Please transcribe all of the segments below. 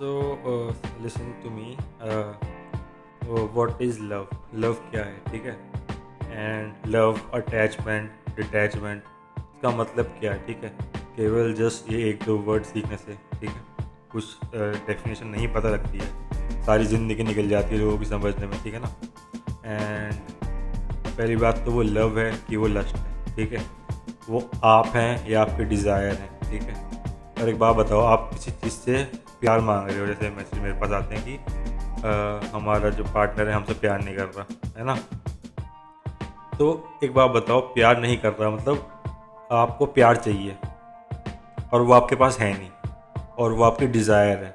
Listen to me. What is love? Love क्या है? ठीक है। एंड लव, अटैचमेंट, डिटैचमेंट, इसका मतलब क्या है? ठीक है। केवल जस्ट ये एक दो वर्ड सीखने से, ठीक है, कुछ डेफिनेशन नहीं पता लगती है, सारी ज़िंदगी निकल जाती है लोगों की समझने में, ठीक है ना। एंड पहली बात तो वो लव है कि वो लस्ट है, ठीक है। वो आप हैं या आपके डिज़ायर हैं, ठीक है। और एक बात बताओ, आप किसी चीज़ से प्यार मांग रहे हो, जैसे मैसेज मेरे पास आते हैं कि हमारा जो पार्टनर है हमसे प्यार नहीं कर रहा है ना। तो एक बात बताओ, प्यार नहीं कर रहा मतलब आपको प्यार चाहिए और वो आपके पास है नहीं, और वो आपकी डिज़ायर है,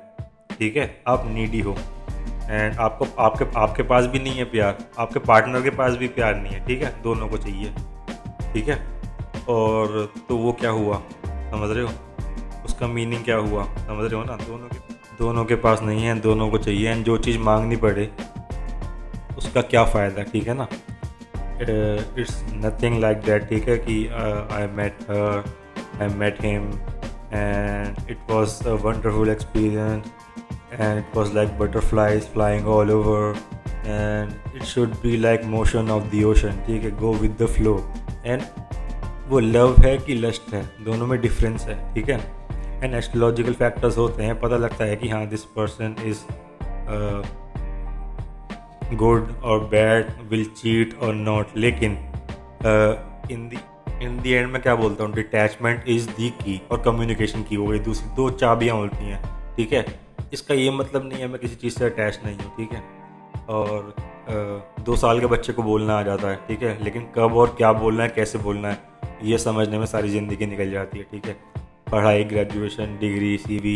ठीक है। आप नीडी हो एंड आपको आपके आपके पास भी नहीं है प्यार, आपके पार्टनर के पास भी प्यार नहीं है, ठीक है। दोनों को चाहिए, ठीक है। और तो वो क्या हुआ, समझ रहे हो? उसका मीनिंग क्या हुआ, समझ रहे हो ना। दोनों के पास नहीं है, दोनों को चाहिए, एंड जो चीज़ मांगनी पड़े उसका क्या फ़ायदा, ठीक है ना। इट्स नथिंग लाइक दैट, ठीक है, कि I met him and it was a wonderful experience and it was like butterflies flying all over and it should be like motion of the ocean, ठीक है, go with the flow. And वो love है कि lust है, दोनों में difference है, ठीक है। एंड एस्ट्रोलॉजिकल फैक्टर्स होते हैं, पता लगता है कि हाँ दिस पर्सन इज़ गुड और बैड, विल चीट और नॉट। लेकिन इन दी एंड मैं क्या बोलता हूँ, डिटैचमेंट इज़ दी की और कम्युनिकेशन की हो गई दूसरी, दो चाबियाँ होती हैं, ठीक है। इसका ये मतलब नहीं है मैं किसी चीज़ से अटैच नहीं हूँ, ठीक है। और 2 साल के बच्चे को बोलना आ जाता है, ठीक है, लेकिन कब और क्या बोलना है, कैसे बोलना है, ये समझने में सारी ज़िंदगी निकल जाती है, ठीक है। पढ़ाई, graduation, degree, CV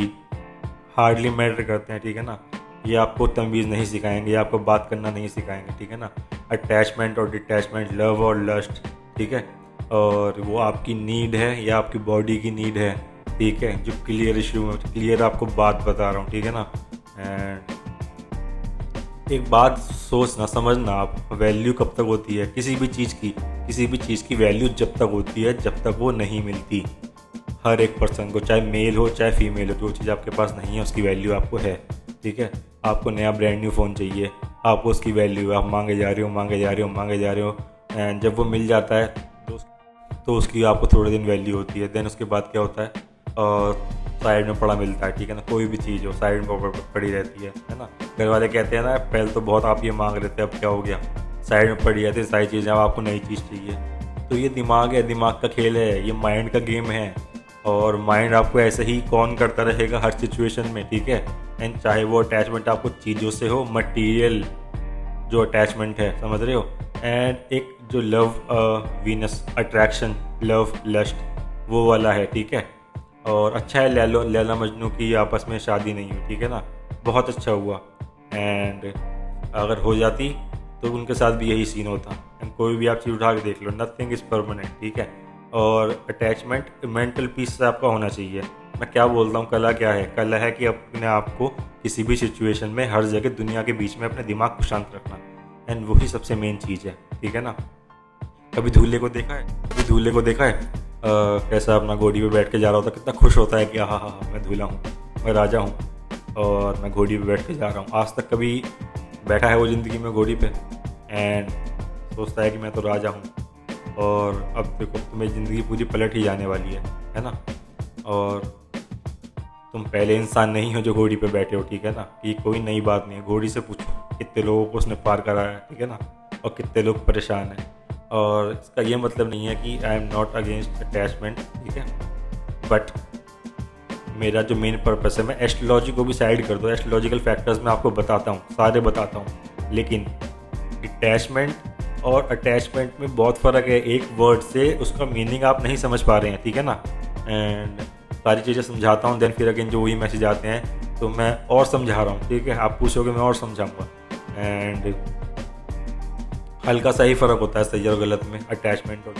hardly matter करते हैं, ठीक है ना। ये आपको तमीज़ नहीं सिखाएंगे, ये आपको बात करना नहीं सिखाएंगे, ठीक है ना। अटैचमेंट और डिटैचमेंट, लव और लस्ट, ठीक है। और वो आपकी नीड है या आपकी बॉडी की नीड है, ठीक है, जो क्लियर इशू में क्लियर आपको बात बता रहा हूँ, ठीक है ना। एंड एक बात सोचना, समझना, आप वैल्यू कब तक होती है किसी भी चीज़ की वैल्यू जब तक होती है जब तक वो नहीं मिलती। हर एक पर्सन को, चाहे मेल हो चाहे फीमेल हो, जो चीज़ आपके पास नहीं है उसकी वैल्यू आपको है, ठीक है। आपको नया ब्रांड न्यू फ़ोन चाहिए, आपको उसकी वैल्यू है, आप मांगे जा रहे हो, मांगे जा रहे हो, मांगे जा रहे हो, एंड जब वो मिल जाता है तो उसकी आपको थोड़े दिन वैल्यू होती है। देन उसके बाद क्या होता है, साइड में पड़ा मिलता है, ठीक है ना। कोई भी चीज़ हो साइड में पड़ी रहती है ना। घर वाले कहते हैं ना, पहले तो बहुत आप ये मांग रहे थे, अब क्या हो गया, साइड में पड़ी रहती है सारी चीज़ें, अब आपको नई चीज़ चाहिए। तो ये दिमाग है, दिमाग का खेल है, ये माइंड का गेम है। और माइंड आपको ऐसे ही कौन करता रहेगा हर सिचुएशन में, ठीक है। एंड चाहे वो अटैचमेंट आपको चीज़ों से हो, मटीरियल जो अटैचमेंट है, समझ रहे हो। एंड एक जो love, Venus attraction, love lust, वो वाला है, ठीक है। और अच्छा है लैला मजनू की आपस में शादी नहीं हुई, ठीक है ना, बहुत अच्छा हुआ। एंड अगर हो जाती तो उनके साथ भी यही सीन होता। एंड कोई भी आप चीज़ उठा के देख लो, नथिंग इज़ परमानेंट, ठीक है। और अटैचमेंट मेंटल पीस से आपका होना चाहिए। मैं क्या बोलता हूँ, कला क्या है? कला है कि अपने आप को किसी भी सिचुएशन में, हर जगह दुनिया के बीच में अपने दिमाग को शांत रखना। एंड वही सबसे मेन चीज़ है, ठीक है ना। कभी दूल्हे को देखा है? कैसा अपना घोड़ी पे बैठ के जा रहा होता, कितना खुश होता है कि हाँ हाँ हाँ, मैं दूल्हा हूँ, मैं राजा हूँ और मैं घोड़ी पे बैठ के जा रहा हूँ। आज तक कभी बैठा है वो ज़िंदगी में घोड़ी पे एंड सोचता है कि मैं तो राजा हूँ, और अब देखो तुम्हें ज़िंदगी पूरी पलट ही जाने वाली है ना। और तुम पहले इंसान नहीं हो जो घोड़ी पे बैठे हो, ठीक है ना। ये कोई नई बात नहीं है, घोड़ी से पूछो कितने लोगों को उसने पार कराया है, ठीक है ना, और कितने लोग परेशान हैं। और इसका ये मतलब नहीं है कि I am not against attachment, ठीक है, बट मेरा जो मेन पर्पस है, मैं एस्ट्रोलॉजी को भी साइड कर दो, एस्ट्रोलॉजिकल फैक्टर्स मैं आपको बताता हूँ, सारे बताता हूँ, लेकिन डिटैचमेंट और अटैचमेंट में बहुत फ़र्क है। एक वर्ड से उसका मीनिंग आप नहीं समझ पा रहे हैं, ठीक है ना। एंड सारी चीज़ें समझाता हूँ, देन फिर अगेन जो वही मैसेज आते हैं तो मैं और समझा रहा हूँ, ठीक है। आप पूछोगे मैं और समझाऊँगा। एंड हल्का सा ही फ़र्क होता है सही और गलत में, अटैचमेंट और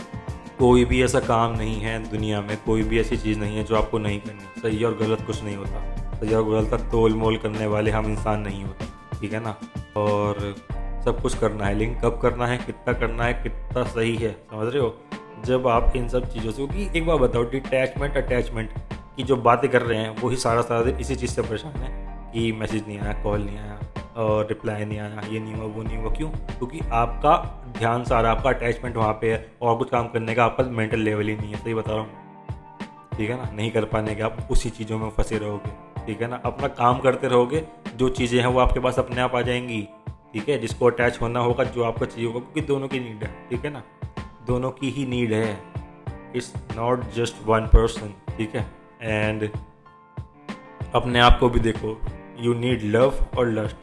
कोई भी ऐसा काम नहीं है दुनिया में, कोई भी ऐसी चीज़ नहीं है जो आपको नहीं करनी। सही और गलत कुछ नहीं होता, सही और गलत तक तोल मोल करने वाले हम इंसान नहीं होते, ठीक है ना। और सब कुछ करना है, लेकिन कब करना है, कितना करना है, कितना सही है, समझ रहे हो। जब आप इन सब चीज़ों से, क्योंकि एक बार बताओ, डिटैचमेंट अटैचमेंट की जो बातें कर रहे हैं वही सारा दिन इसी चीज़ से परेशान है कि मैसेज नहीं आया, कॉल नहीं आया और रिप्लाई नहीं आया, ये नहीं हुआ, वो नहीं हुआ। क्यों? क्योंकि आपका ध्यान सारा, आपका अटैचमेंट वहाँ पे है और कुछ काम करने का आपका मेंटल लेवल ही नहीं है। सही बता रहा हूँ, ठीक है ना? नहीं कर पाने के आप उसी चीज़ों में फंसे रहोगे, ठीक है ना? अपना काम करते रहोगे, जो चीज़ें हैं वो आपके पास अपने आप आ जाएंगी, ठीक है? जिसको अटैच होना होगा, जो आपको चाहिए होगा, क्योंकि दोनों की नीड है, ठीक है ना? दोनों की ही नीड है, it's not just one person, ठीक है? एंड अपने आप को भी देखो, यू नीड लव और लस्ट,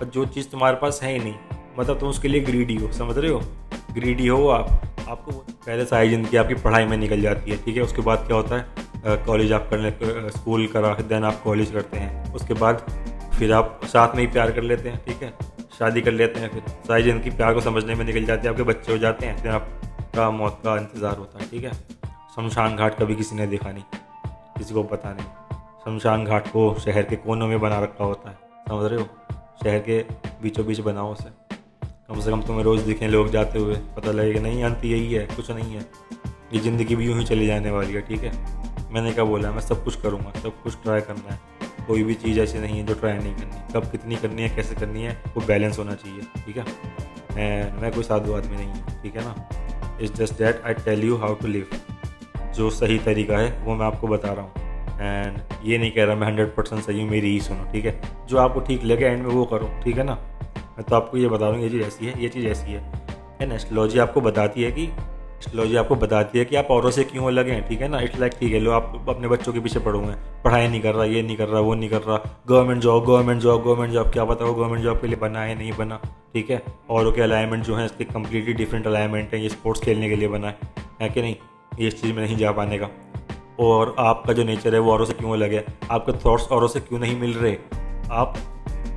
और जो चीज़ तुम्हारे पास है ही नहीं, मतलब तुम उसके लिए ग्रीडी हो, समझ रहे हो? ग्रीडी हो आपको पहले सारी ज़िंदगी आपकी पढ़ाई में निकल जाती है, ठीक है? उसके बाद क्या होता है, कॉलेज आप करने, स्कूल करा, देन आप कॉलेज करते हैं, उसके बाद फिर आप साथ में ही प्यार कर लेते हैं, ठीक है? शादी कर लेते हैं, फिर सारी ज़िंदगी प्यार को समझने में निकल जाती है, आपके बच्चे हो जाते हैं, फिर आपका मौत का इंतज़ार होता है, ठीक है? शमशान घाट कभी किसी ने देखा नहीं, किसी को पता नहीं। शमशान घाट को शहर के कोनों में बना रखा होता है, समझ रहे हो? शहर के बीचों बीच बनाओ उसे, कम से कम तुम्हें रोज़ दिखें लोग जाते हुए, पता लगे कि नहीं अंत यही है, कुछ नहीं है, ये ज़िंदगी भी यूँ ही चली जाने वाली है, ठीक है? मैंने क्या बोला, मैं सब कुछ करूँगा, सब कुछ ट्राई करना है, कोई भी चीज़ ऐसी नहीं है जो ट्राई नहीं करनी, कब कितनी करनी है, कैसे करनी है, वो बैलेंस होना चाहिए, ठीक है? एंड मैं कोई साधु आदमी नहीं हूँ, ठीक है ना? It's just that I tell you how to live, जो सही तरीका है वो मैं आपको बता रहा हूँ। एंड ये नहीं कह रहा मैं 100% सही हूँ, मेरी ही सुनो, ठीक है? जो आपको ठीक लगे एंड में वो करो, ठीक है ना? मैं तो आपको ये बता रहा हूँ, ये चीज़ ऐसी है, ये चीज़ ऐसी है। एंड एस्ट्रोलॉजी आपको बताती है कि आप औरों से क्यों अलग हैं, ठीक है ना? इट्स लाइक, ठीक है, लो आप अपने बच्चों के पीछे पड़ो हैं, पढ़ाई नहीं कर रहा, ये नहीं कर रहा, वो नहीं कर रहा, गवर्नमेंट जॉब, क्या पता वो गवर्नमेंट जॉब के लिए बना है, नहीं बना, ठीक है? औरों के अलाइनमेंट जो है इसके कम्प्लीटली डिफरेंट अलाइनमेंट है, ये स्पोर्ट्स खेलने के लिए बना है कि नहीं? ये इस चीज़ में नहीं जा पाने का। और आपका जो नेचर है वो औरों से क्यों अलग है, आपके थॉट्स औरों से क्यों नहीं मिल रहे, आप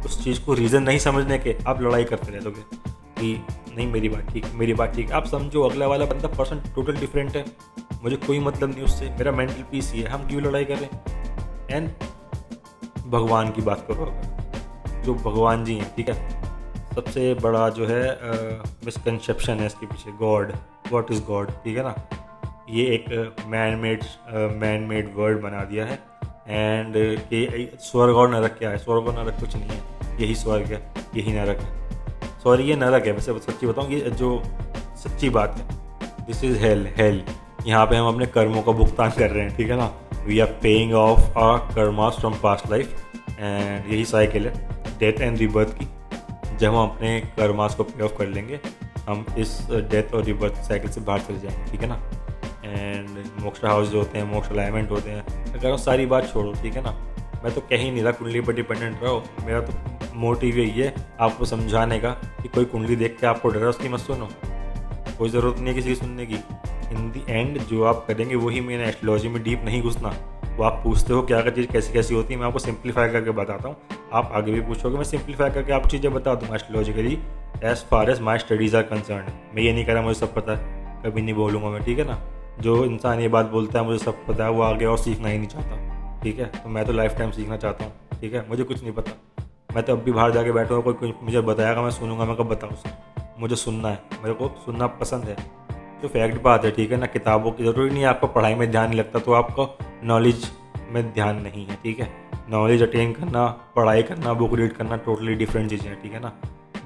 उस चीज़ को रीज़न नहीं समझने के आप लड़ाई करते रहते कि नहीं मेरी बात ठीक। आप समझो अगला वाला बंदा पर्सन टोटल डिफरेंट है, मुझे कोई मतलब नहीं उससे, मेरा मेंटल पीस ही है, हम क्यों लड़ाई करें? एंड भगवान की बात करो, अगर जो भगवान जी हैं, ठीक है, सबसे बड़ा जो है मिसकंसेप्शन है इसके पीछे, गॉड, व्हाट इज़ गॉड, ठीक है ना? ये एक मैन मेड वर्ड बना दिया है। एंड कि स्वर्ग और नरक क्या है? स्वर्ग और नरक कुछ नहीं है, यही स्वर्ग है, यही नरक है। सॉरी, ये नरक है, वैसे सच्ची बताऊँ, ये जो सच्ची बात है, दिस इज़ हेल। यहाँ पे हम अपने कर्मों का भुगतान कर रहे हैं, ठीक है ना? We are paying off our karmas from past life, and यही साइकिल है डेथ एंड रिबर्थ की। जब हम अपने कर्मास को पे ऑफ कर लेंगे, हम इस डेथ और रिबर्थ साइकिल से बाहर चले जाएंगे, ठीक है ना? एंड मोक्ष हाउस जो होते हैं, मोक्ष अलाइनमेंट होते हैं, अगर वो सारी बात छोड़ो, ठीक है ना? मैं तो कह ही नहीं रहा कुंडली पर डिपेंडेंट रहो, मेरा तो मोटिव यही है आपको समझाने का कि कोई कुंडली देख के आपको डर है उसकी मत सुनो, कोई ज़रूरत नहीं है किसी की सुनने की। इन दी एंड जो आप करेंगे वही मेन, एस्ट्रोलॉजी में डीप नहीं घुसना। वो आप पूछते हो क्या क्या चीज़ कैसी कैसी होती है, मैं आपको सिंप्लीफाई करके बताता हूँ, आप आगे भी पूछोगे, मैं सिंप्लीफाई करके आपको चीज़ें बता दूँगा astrologically as far as my studies are concerned. मैं ये नहीं कह रहा मुझे सब पता है, कभी नहीं बोलूँगा मैं, ठीक है ना? जो इंसान ये बात बोलता है मुझे सब पता है, वो आगे और सीखना ही नहीं चाहता, ठीक है? तो मैं तो लाइफ टाइम सीखना चाहता हूँ, ठीक है? मुझे कुछ नहीं पता, मैं तो अब भी बाहर जाके बैठूँगा, कोई कुछ मुझे बताएगा, मैं सुनूंगा, मैं कब बताऊँ उसे? मुझे सुनना है, मेरे को सुनना पसंद है, जो फैक्ट बात है, ठीक है ना? किताबों की ज़रूरी नहीं है, आपको पढ़ाई में ध्यान नहीं लगता तो आपको नॉलेज में ध्यान नहीं है, ठीक है? नॉलेज अटेन करना, पढ़ाई करना, बुक रीड करना टोटली डिफरेंट चीज़ें हैं, ठीक है ना?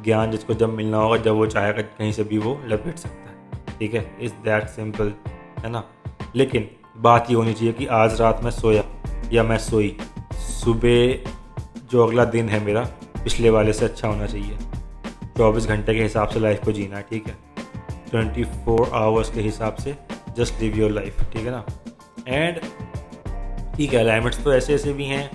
ज्ञान जिसको जब मिलना होगा, जब वो चाहेगा कहीं से भी वो लपेट सकता है, ठीक है? इज़ दैट सिंपल, है ना? लेकिन बात ये होनी चाहिए कि आज रात मैं सोया या मैं सोई, सुबह जो अगला दिन है मेरा पिछले वाले से अच्छा होना चाहिए। 24 घंटे के हिसाब से लाइफ को जीना है, ठीक है? 24 आवर्स के हिसाब से जस्ट लिव योर लाइफ, ठीक है ना? एंड ठीक है, अलाइनमेंट्स तो ऐसे ऐसे भी हैं,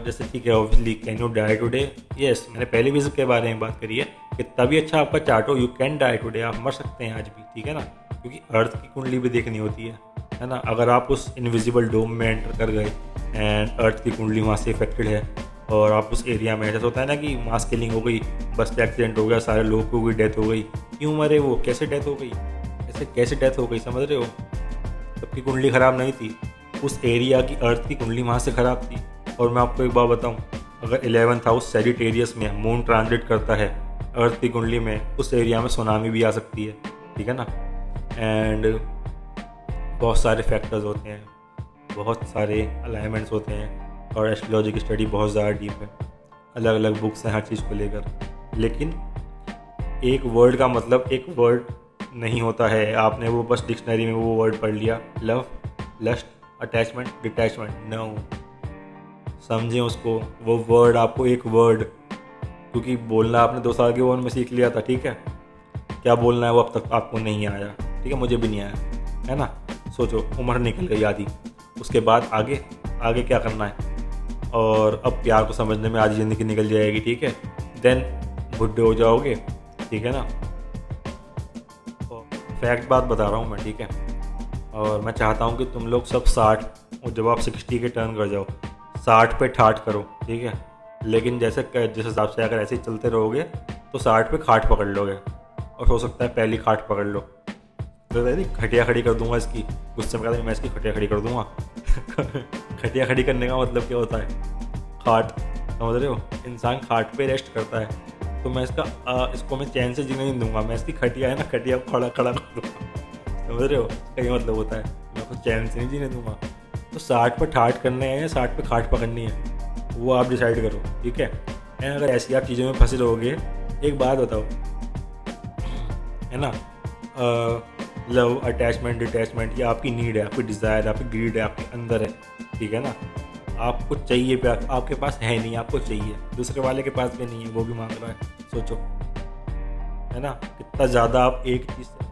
जैसे ठीक है, obviously can you die today? Yes, मैंने पहले भी इसके बारे में बात करी है कि तभी अच्छा आपका चार्ट हो, यू कैन डाई टुडे, आप मर सकते हैं आज भी, ठीक है ना? क्योंकि अर्थ की कुंडली भी देखनी होती है ना? अगर आप उस इनविजिबल डोम में एंटर कर गए एंड अर्थ की कुंडली वहाँ से इफेक्टेड है और आप उस एरिया में, ऐसा होता है ना कि मास किलिंग हो गई, बस एक्सीडेंट हो गया, सारे लोगों की डेथ हो गई, क्यों मरे वो, कैसे डेथ हो गई, कैसे डेथ हो गई, समझ रहे हो? सबकी कुंडली ख़राब नहीं थी, उस एरिया की अर्थ की कुंडली वहाँ से ख़राब थी। और मैं आपको एक बात बताऊँ, अगर 11th हाउस सैजिटेरियस में मून ट्रांजिट करता है अर्थ की कुंडली में, उस एरिया में सुनामी भी आ सकती है, ठीक है ना? एंड बहुत सारे फैक्टर्स होते हैं, बहुत सारे अलाइनमेंट्स होते हैं और एस्ट्रोलॉजी की स्टडी बहुत ज़्यादा डीप है, अलग अलग बुक्स हैं हर चीज़ को लेकर। लेकिन एक वर्ड का मतलब एक वर्ड नहीं होता है, आपने वो बस डिक्शनरी में वो वर्ड पढ़ लिया, love, lust, attachment, detachment, no, समझें उसको। वो वर्ड आपको एक वर्ड, क्योंकि बोलना आपने 2 साल के उम्र में सीख लिया था, ठीक है, क्या बोलना है वो अब तक आपको नहीं आया, ठीक है, मुझे भी नहीं आया, है ना। सोचो, उम्र निकल गई आधी, उसके बाद आगे आगे क्या करना है। और अब प्यार को समझने में आधी ज़िंदगी निकल जाएगी, ठीक है, देन बुढ़े हो जाओगे, ठीक है ना। फैक्ट बात बता रहा हूँ मैं, ठीक है। और मैं चाहता हूँ कि तुम लोग सब 60, और जब आप 60 के टर्न कर जाओ, 60 पे ठाठ करो, ठीक है। लेकिन जिस हिसाब से अगर ऐसे ही चलते रहोगे तो 60 पे खाट पकड़ लोगे, और हो सकता है पहली खाट पकड़ लो, तो खटिया खड़ी कर दूंगा इसकी, गुस्से में कहता मैं इसकी खटिया खड़ी कर दूंगा। खटिया खड़ी करने का मतलब क्या होता है, खाट, समझ रहे हो, इंसान खाट पे रेस्ट करता है। तो मैं इसको मैं चैन से जीने नहीं दूंगा, मैं इसकी खटिया है ना, खटिया को खड़ा खड़ा कर दूंगा, समझ रहे हो, इसका ये मतलब होता है मैं उसको चैन से नहीं जीने दूंगा। तो 60 पर ठाट करने हैं या 60 पे खाट पकड़नी है, वो आप डिसाइड करो, ठीक है। एंड अगर ऐसी आप चीज़ों में फंसे रहोगे, एक बात बताओ, है ना, लव, अटैचमेंट, डिटैचमेंट, ये आपकी नीड है, आपकी डिज़ायर है, आपकी ग्रीड है, आपके अंदर है, ठीक है ना। आपको चाहिए प्यार, आपके पास है नहीं, आपको चाहिए, दूसरे वाले के पास भी नहीं है, वो भी मांग रहा है, सोचो, है ना, कितना ज़्यादा आप एक चीज़ से